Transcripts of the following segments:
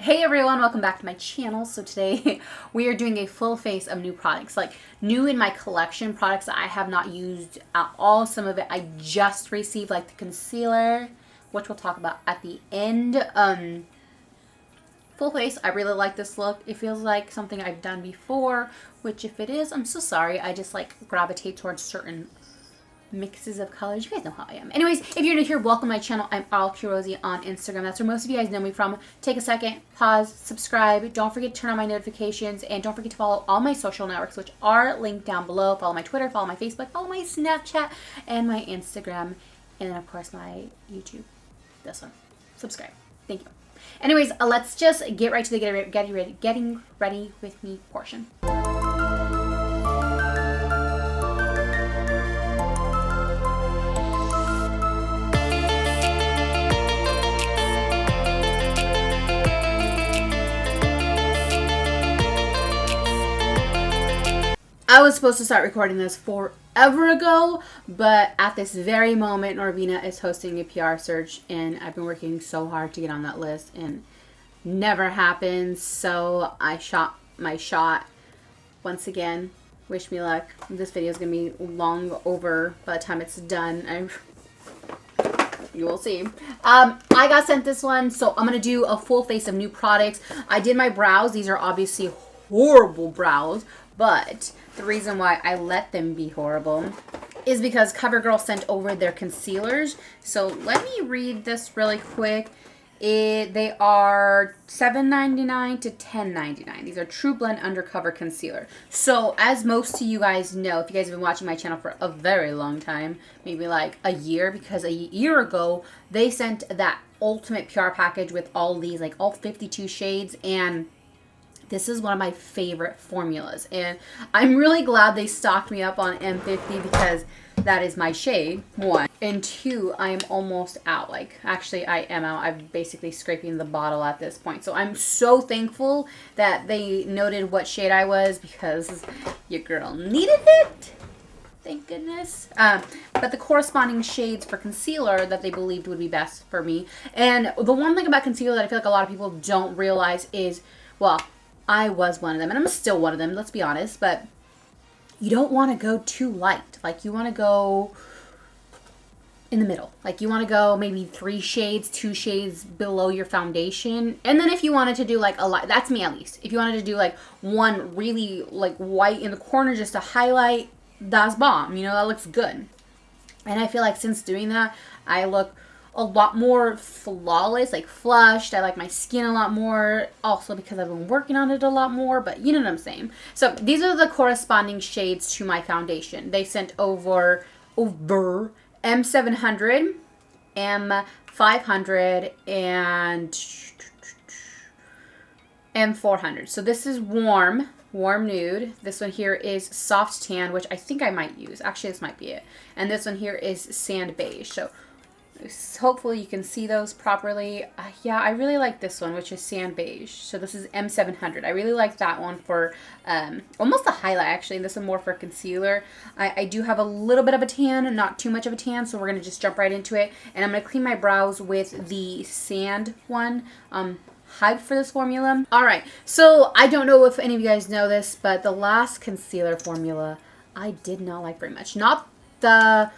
Hey everyone, welcome back to my channel. So today we are doing a full face of new products, like new in my collection, products that I have not used at all. Some of it I just received, like the concealer, which we'll talk about at the end. Full face, I really like this look. It feels like something I've done before, which if it is, I'm so sorry. I just like gravitate towards certain mixes of colors. You guys know how I am. Anyways, if you're new here, welcome to my channel. I'm RLQ.Rosie on Instagram. That's where most of you guys know me from. Take a second, pause, subscribe. Don't forget to turn on my notifications, and don't forget to follow all my social networks, which are linked down below. Follow my Twitter, follow my Facebook, follow my Snapchat, and my Instagram, and then of course my YouTube. This one. Subscribe. Thank you. Anyways, let's just get right to the getting ready with me portion. I was supposed to start recording this forever ago, but at this very moment, Norvina is hosting a PR search, and I've been working so hard to get on that list, and never happens. So I shot my shot once again. Wish me luck. This video is going to be long over by the time it's done. You will see. I got sent this one, so I'm going to do a full face of new products. I did my brows. These are obviously horrible brows, but the reason why I let them be horrible is because CoverGirl sent over their concealers. So let me read this really quick. They are $7.99 to $10.99. These are TruBlend Undercover Concealer. So as most of you guys know, if you guys have been watching my channel for a very long time, maybe like a year, because a year ago they sent that ultimate PR package with all these, like all 52 shades, and this is one of my favorite formulas, and I'm really glad they stocked me up on M50 because that is my shade, one. And two, I am almost out. Like, actually, I am out. I'm basically scraping the bottle at this point. So I'm so thankful that they noted what shade I was because your girl needed it. Thank goodness. But the corresponding shades for concealer that they believed would be best for me. And the one thing about concealer that I feel like a lot of people don't realize is, well, I was one of them, and I'm still one of them, let's be honest, but you don't want to go too light. Like, you want to go in the middle. Like, you want to go maybe 3 shades, 2 shades below your foundation. And then if you wanted to do, like, a light, that's me at least. If you wanted to do, like, one really, like, white in the corner just to highlight, that's bomb. You know, that looks good. And I feel like since doing that, I look a lot more flawless, like flushed. I like my skin a lot more, also because I've been working on it a lot more, but you know what I'm saying. So these are the corresponding shades to my foundation. They sent over M700, M500, and M400. So this is warm nude. This one here is soft tan, which I think I might use. Actually, this might be it. And this one here is sand beige. So hopefully you can see those properly. Yeah, I really like this one, which is sand beige. So this is M700. I really like that one for almost a highlight, actually. This one more for concealer. I do have a little bit of a tan, not too much of a tan, so we're going to just jump right into it. And I'm going to clean my brows with the sand one. Hyped for this formula. Alright, so I don't know if any of you guys know this, but the last concealer formula I did not like very much. Not the...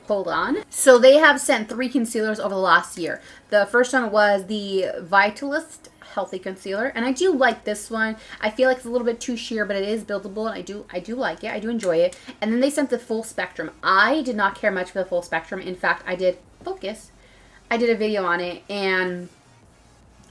Hold on. So they have sent 3 concealers over the last year. The first one was the Vitalist Healthy Concealer, and I do like this one. I feel like it's a little bit too sheer, but it is buildable, and I do like it. I do enjoy it. And then they sent the Full Spectrum. I did not care much for the Full Spectrum. In fact, I did a video on it, and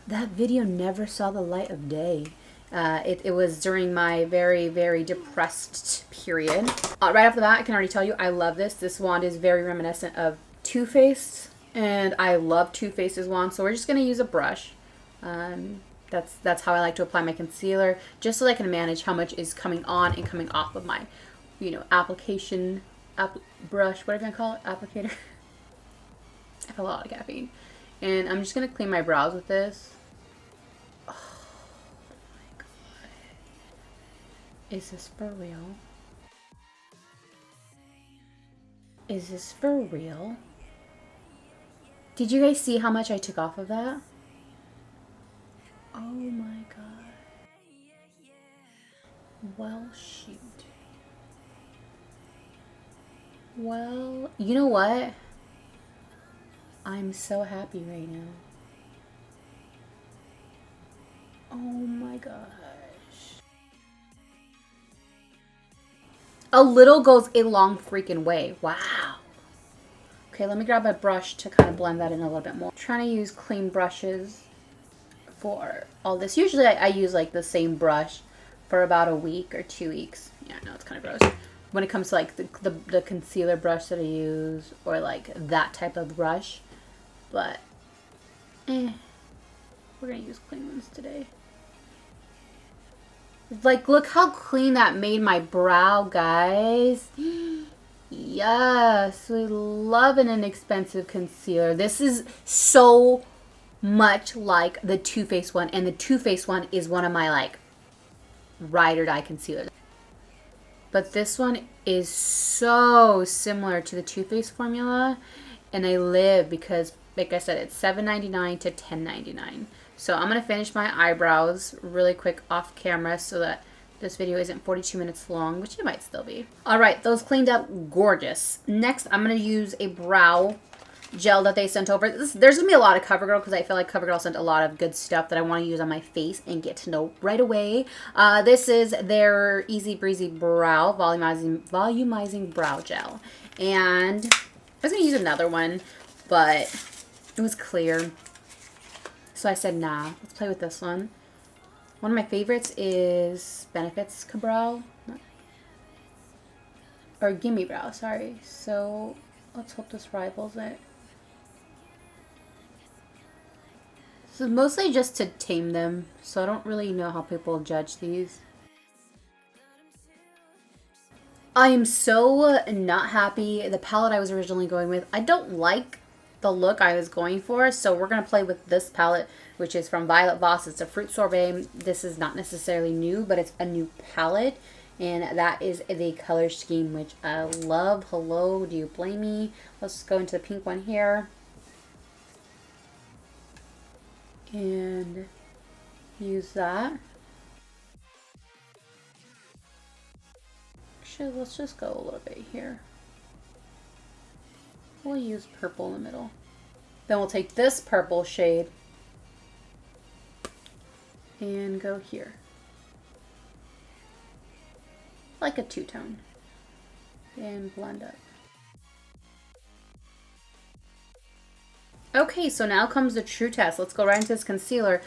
that video never saw the light of day. It was during my very, very depressed period. Right off the bat, I can already tell you I love this. This wand is very reminiscent of Too Faced, and I love Too Faced's wand, so we're just going to use a brush. That's how I like to apply my concealer, just so I can manage how much is coming on and coming off of my, you know, brush, whatever I call it, applicator. I have a lot of caffeine. And I'm just going to clean my brows with this. Is this for real? Is this for real? Did you guys see how much I took off of that? Oh my Well, shoot. Well, you know what? I'm so happy right now. Oh my gosh. A little goes a long freaking way. Wow. Okay, let me grab a brush to kind of blend that in a little bit more. I'm trying to use clean brushes for all this. Usually I use like the same brush for about a week or 2 weeks. Yeah, no, it's kind of gross. When it comes to like the concealer brush that I use, or like that type of brush. But, we're going to use clean ones today. Like, look how clean that made my brow, guys. Yes, we love an inexpensive concealer. This is so much like the Too Faced one. And the Too Faced one is one of my, like, ride or die concealers. But this one is so similar to the Too Faced formula. And I live because, like I said, it's $7.99 to $10.99. So I'm going to finish my eyebrows really quick off camera so that this video isn't 42 minutes long, which it might still be. All right, those cleaned up, gorgeous. Next, I'm going to use a brow gel that they sent over. There's going to be a lot of CoverGirl because I feel like CoverGirl sent a lot of good stuff that I want to use on my face and get to know right away. This is their Easy Breezy Brow Volumizing Brow Gel. And I was going to use another one, but it was clear. So I said, nah, let's play with this one. One of my favorites is Benefits Cabral. Or Gimme Brow, sorry. So let's hope this rivals it. So mostly just to tame them. So I don't really know how people judge these. I am so not happy. The palette I was originally going with, I don't like the look I was going for, so we're going to play with this palette, which is from Violet Voss. It's a Fruit Sorbet. This is not necessarily new, but it's a new palette, and that is the color scheme, which I love. Hello, do you blame me? Let's go into the pink one here. And use that. Actually, let's just go a little bit here. We'll use purple in the middle. Then we'll take this purple shade and go here. Like a two-tone. And blend up. Okay, so now comes the true test. Let's go right into this concealer.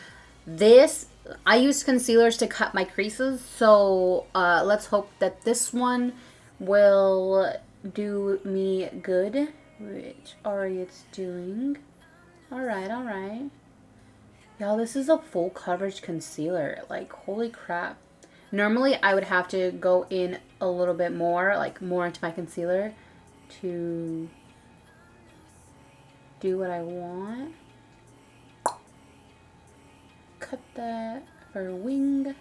I use concealers to cut my creases, so let's hope that this one will do me good. Which Ari it's doing. Alright, alright. Y'all, this is a full coverage concealer. Like, holy crap. Normally, I would have to go in a little bit more, like more into my concealer to do what I want. Cut that for a wing.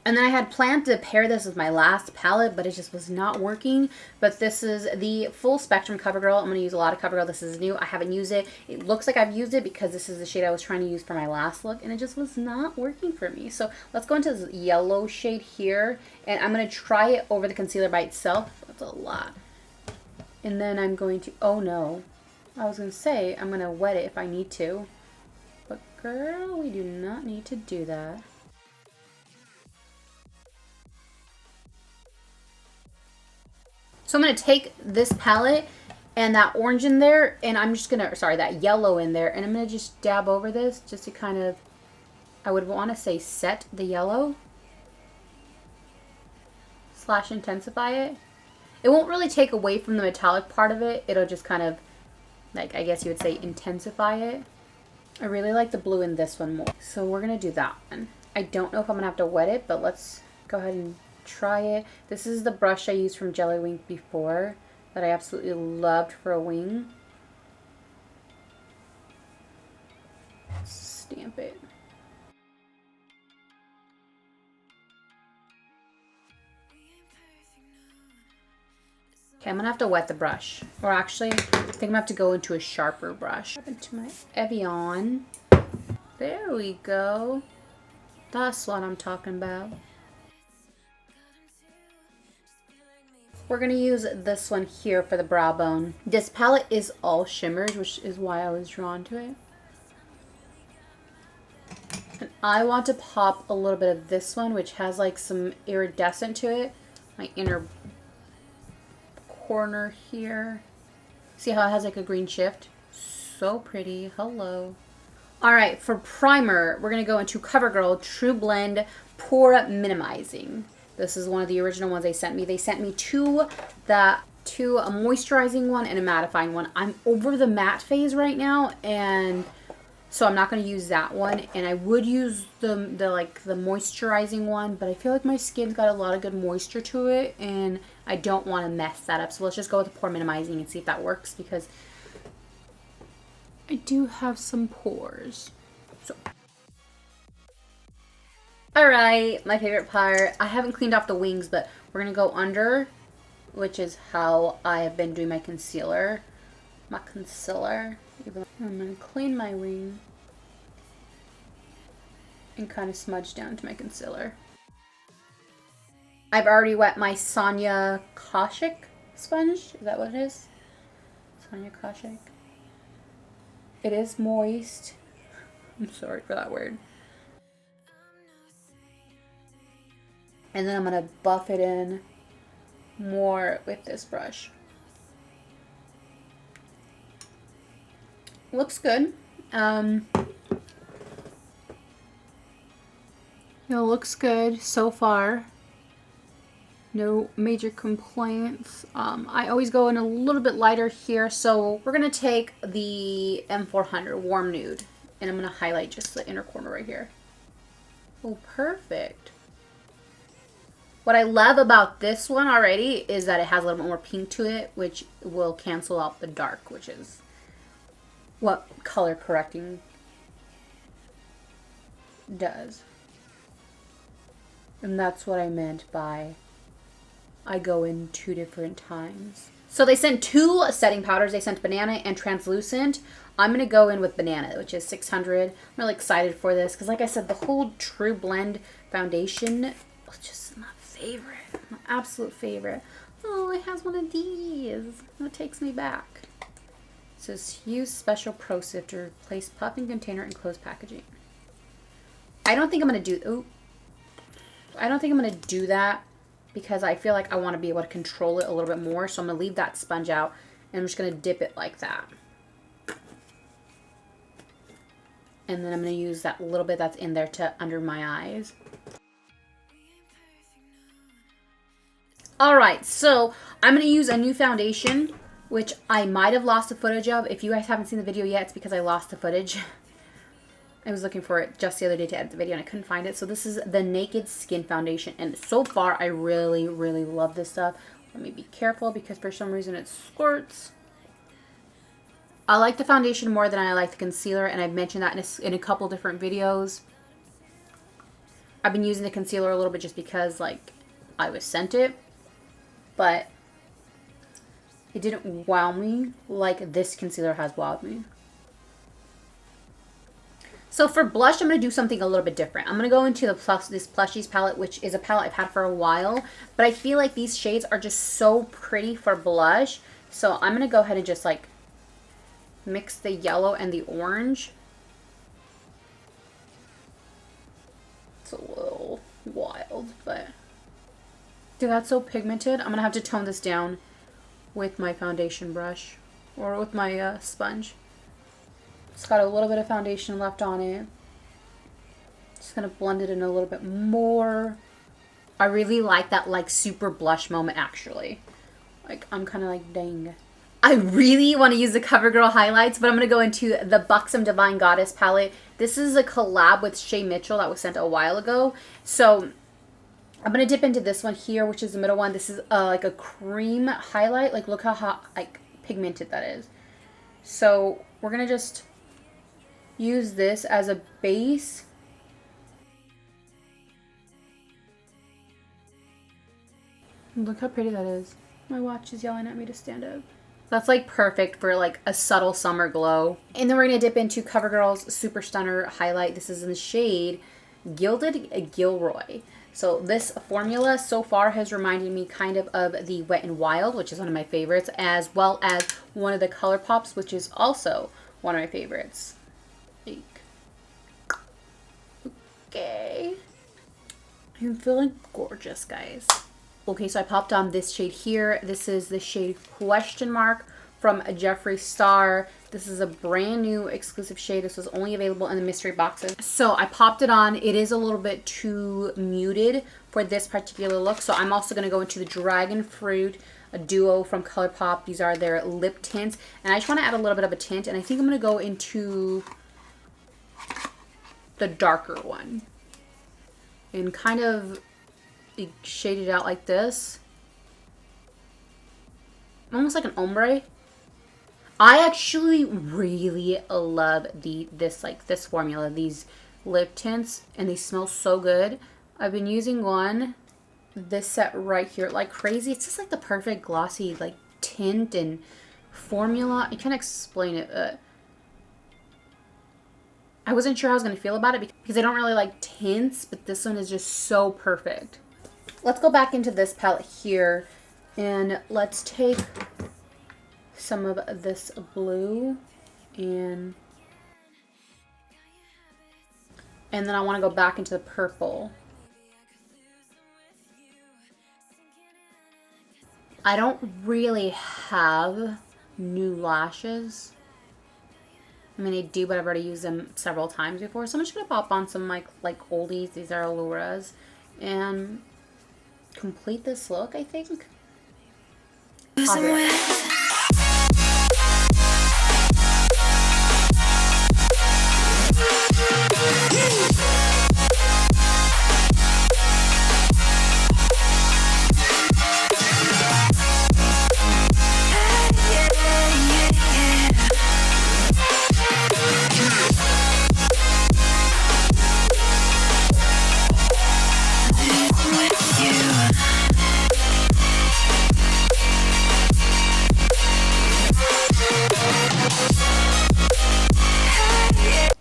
And then I had planned to pair this with my last palette, but it just was not working. But this is the Full Spectrum CoverGirl. I'm going to use a lot of CoverGirl. This is new. I haven't used it. It looks like I've used it because this is the shade I was trying to use for my last look, and it just was not working for me. So let's go into this yellow shade here, and I'm going to try it over the concealer by itself. That's a lot. And then I'm going to, oh no. I was going to say I'm going to wet it if I need to. But girl, we do not need to do that. So I'm going to take this palette and that orange in there, and I'm just going to, sorry, that yellow in there, and I'm going to just dab over this just to kind of, I would want to say set the yellow / intensify it. It won't really take away from the metallic part of it. It'll just kind of, like, I guess you would say intensify it. I really like the blue in this one more. So we're going to do that one. I don't know if I'm going to have to wet it, but let's go ahead and try it. This is the brush I used from Jelly Wing before that I absolutely loved for a wing. Stamp it. Okay, I'm gonna have to wet the brush. Or actually, I think I'm gonna have to go into a sharper brush. Into my Evian. There we go. That's what I'm talking about. we're going to use this one here for the brow bone. This palette is all shimmers, which is why I was drawn to it. And I want to pop a little bit of this one, which has like some iridescent to it. My inner corner here. See how it has like a green shift? So pretty. Hello. Alright, for primer, we're going to go into CoverGirl TruBlend Pore Minimizing. This is one of the original ones they sent me. They sent me two, a moisturizing one and a mattifying one. I'm over the matte phase right now, and so I'm not going to use that one. And I would use the moisturizing one, but I feel like my skin's got a lot of good moisture to it, and I don't want to mess that up. So let's just go with the pore minimizing and see if that works, because I do have some pores. So, alright, my favorite part. I haven't cleaned off the wings, but we're going to go under, which is how I have been doing my concealer. I'm going to clean my wing and kind of smudge down to my concealer. I've already wet my Sonia Kashuk sponge. Is that what it is? Sonia Kashuk. It is moist. I'm sorry for that word. And then I'm going to buff it in more with this brush. Looks good. Looks good so far. No major complaints. I always go in a little bit lighter here, so we're going to take the M400 Warm Nude, and I'm going to highlight just the inner corner right here. Oh, perfect. What I love about this one already is that it has a little bit more pink to it, which will cancel out the dark, which is what color correcting does. And that's what I meant by I go in 2 different times. So they sent 2 setting powders. They sent Banana and Translucent. I'm going to go in with Banana, which is 600. I'm really excited for this because, like I said, the whole TruBlend foundation is just my favorite. My absolute favorite. Oh, it has one of these. That takes me back. It says, use special pro sifter. Place puffing container and close packaging. I don't think I'm going to do... I don't think I'm going to do that, because I feel like I want to be able to control it a little bit more. So I'm going to leave that sponge out, and I'm just going to dip it like that. And then I'm going to use that little bit that's in there to under my eyes. Alright, so I'm going to use a new foundation, which I might have lost the footage of. If you guys haven't seen the video yet, it's because I lost the footage. I was looking for it just the other day to edit the video and I couldn't find it. So this is the Naked Skin Foundation. And so far, I really, really love this stuff. Let me be careful because for some reason it squirts. I like the foundation more than I like the concealer. And I've mentioned that in a couple different videos. I've been using the concealer a little bit just because, like, I was sent it. But it didn't wow me like this concealer has wowed me. So for blush, I'm going to do something a little bit different. I'm going to go into this Plushies palette, which is a palette I've had for a while. But I feel like these shades are just so pretty for blush. So I'm going to go ahead and just like mix the yellow and the orange. It's a little wild, but... Dude, that's so pigmented. I'm going to have to tone this down with my foundation brush. Or with my sponge. It's got a little bit of foundation left on it. Just gonna blend it in a little bit more. I really like that like super blush moment actually. Like I'm kind of like dang. I really want to use the CoverGirl highlights, but I'm gonna go into the Buxom Divine Goddess palette. This is a collab with Shay Mitchell that was sent a while ago. So I'm gonna dip into this one here, which is the middle one. This is like a cream highlight. Like look how hot, like pigmented that is. So we're gonna just use this as a base. Look how pretty that is. My watch is yelling at me to stand up. That's like perfect for like a subtle summer glow. And then we're going to dip into CoverGirl's Super Stunner highlight. This is in the shade Gilded Gilroy. So this formula so far has reminded me kind of the Wet n Wild, which is one of my favorites, as well as one of the ColourPops, which is also one of my favorites. Okay. I'm feeling gorgeous, guys. Okay, so I popped on this shade here. This is the shade Question Mark from Jeffree Star. This is a brand new exclusive shade. This was only available in the mystery boxes. So I popped it on. It is a little bit too muted for this particular look. So I'm also going to go into the Dragon Fruit, a duo from ColourPop. These are their lip tints. And I just want to add a little bit of a tint. And I think I'm going to go into the darker one. And kind of shade it out like this. Almost like an ombre. I actually really love this formula, these lip tints, and they smell so good. I've been using this set right here like crazy. It's just like the perfect glossy like tint and formula. I can't explain it. I wasn't sure how I was going to feel about it because I don't really like tints, but this one is just so perfect. Let's go back into this palette here and let's take some of this blue and then I want to go back into the purple. I don't really have new lashes. I mean, I do, but I've already used them several times before. So I'm just going to pop on some like oldies. These are Alluras. And complete this look, I think.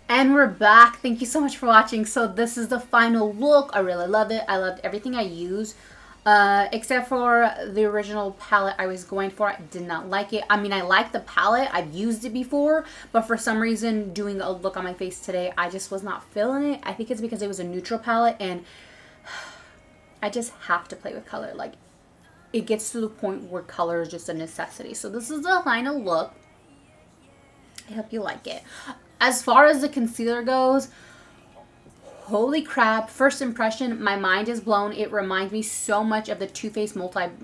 And we're back. Thank you so much for watching. So this is the final look. I really love it. I loved everything I used, except for the original palette I was going for. I did not like it. I mean, I like the palette. I've used it before, but for some reason, doing a look on my face today, I just was not feeling it. I think it's because it was a neutral palette, and I just have to play with color. Like, it gets to the point where color is just a necessity. So this is the final look. I hope you like it. As far as the concealer goes, holy crap, first impression, my mind is blown. It reminds me so much of the Too Faced multi-sculpting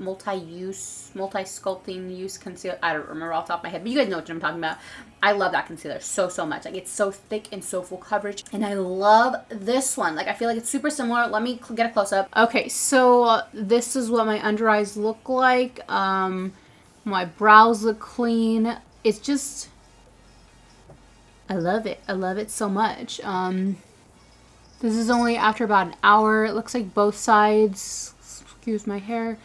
use concealer. I don't remember off the top of my head, but you guys know what I'm talking about. I love that concealer so much. Like, it's so thick and so full coverage. And I love this one. Like, I feel like it's super similar. Let me get a close-up. Okay, so this is what my under eyes look like. My brows look clean. It's just... I love it. I love it so much. This is only after about an hour. It looks like both sides, excuse my hair,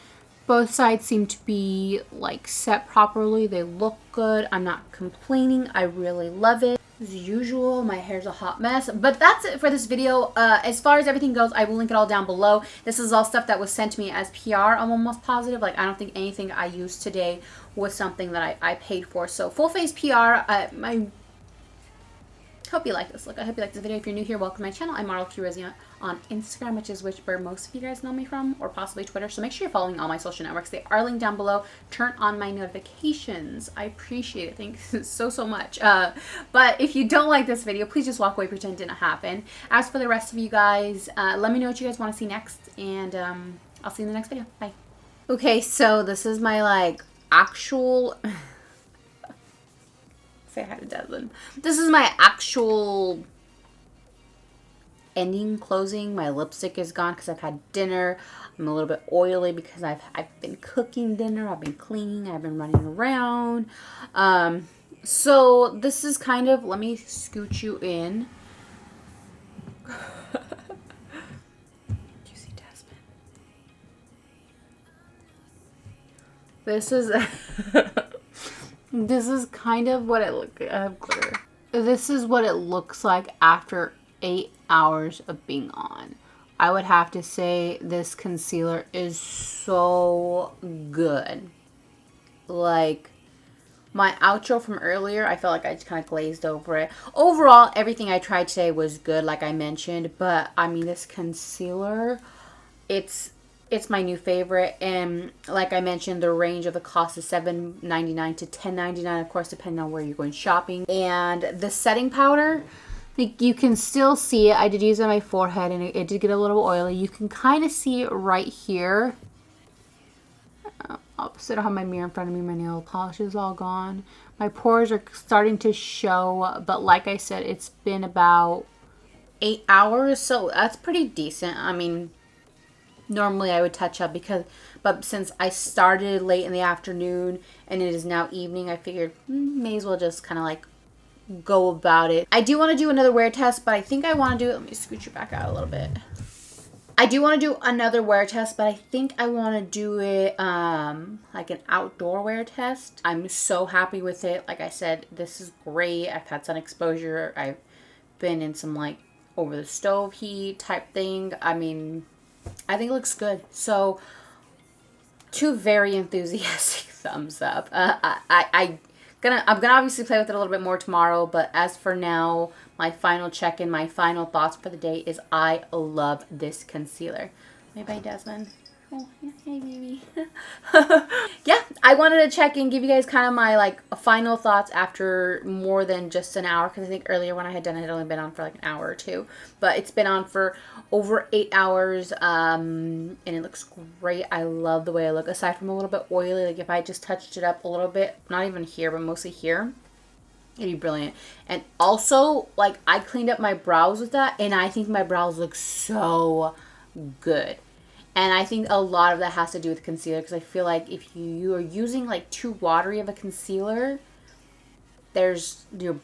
both sides seem to be like set properly. They look good. I'm not complaining. I really love it. As usual, my hair's a hot mess, but that's it for this video. As far as everything goes, I will link it all down below. This is all stuff that was sent to me as PR. I'm almost positive. Like, I don't think anything I used today was something that I paid for. So full face PR. Hope you like this look. I hope you like this video. If you're new here, welcome to my channel. I'm RLQ.Rosie on Instagram, which is where most of you guys know me from, or possibly Twitter. So make sure you're following all my social networks. They are linked down below. Turn on my notifications. I appreciate it. Thanks so much. But if you don't like this video, please just walk away, pretend it didn't happen. As for the rest of you guys, let me know what you guys want to see next, and I'll see you in the next video. Bye. Okay, so this is my like actual... Say hi to Desmond. This is my actual ending, closing. My lipstick is gone because I've had dinner. I'm a little bit oily because I've been cooking dinner. I've been cleaning. I've been running around. So this is kind of, let me scoot you in. Do you see Desmond? This is... This is kind of what it This is what it looks like after 8 hours of being on. I would have to say this concealer is so good. Like, my outro from earlier, I felt like I just kind of glazed over it. Overall, everything I tried today was good, like I mentioned. But, I mean, this concealer, it's my new favorite. And like I mentioned, the range of the cost is $7.99 to $10.99, of course, depending on where you're going shopping. And the setting powder, like, you can still see it. I did use it on my forehead, and it did get a little oily. You can kind of see it right here. Opposite, I have my mirror in front of me. My nail polish is all gone. My pores are starting to show, but like I said, it's been about 8 hours, so that's pretty decent. I mean, normally I would touch up but since I started late in the afternoon and it is now evening, I figured may as well just kind of like go about it. I do want to do another wear test, but I think I want to do it. Let me scooch it back out a little bit. I do want to do another wear test, but I think I want to do it like an outdoor wear test. I'm so happy with it. Like I said, this is great. I've had sun exposure. I've been in some like over the stove heat type thing. I mean, I think it looks good. So, 2 very enthusiastic thumbs up. I'm gonna obviously play with it a little bit more tomorrow, but as for now, my final check-in, my final thoughts for the day is I love this concealer. Bye-bye, Desmond. Oh, yeah, hey, baby. Yeah, I wanted to check and give you guys kind of my like final thoughts after more than just an hour, because I think earlier when I had done it, it had only been on for like an hour or two, but it's been on for over 8 hours, and it looks great. I love the way I look, aside from a little bit oily. Like if I just touched it up a little bit, not even here, but mostly here, it'd be brilliant. And also, like, I cleaned up my brows with that, and I think my brows look so good. And I think a lot of that has to do with concealer, because I feel like if you are using like too watery of a concealer, there's your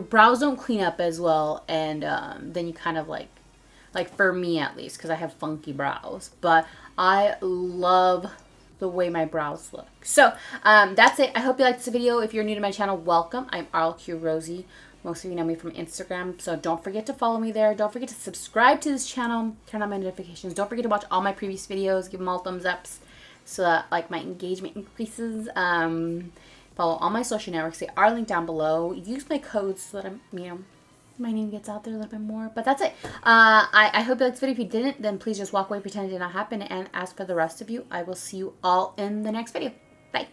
brows don't clean up as well, and then you kind of like for me at least, because I have funky brows. But I love the way my brows look. So that's it. I hope you liked this video. If you're new to my channel, welcome. I'm RLQ.Rosie. Most of you know me from Instagram, so don't forget to follow me there. Don't forget to subscribe to this channel, turn on my notifications. Don't forget to watch all my previous videos, give them all thumbs ups so that like my engagement increases. Follow all my social networks. They are linked down below. Use my codes so that I'm, my name gets out there a little bit more. But that's it. I hope you liked this video. If you didn't, then please just walk away, pretend it did not happen. And as for the rest of you, I will see you all in the next video. Bye.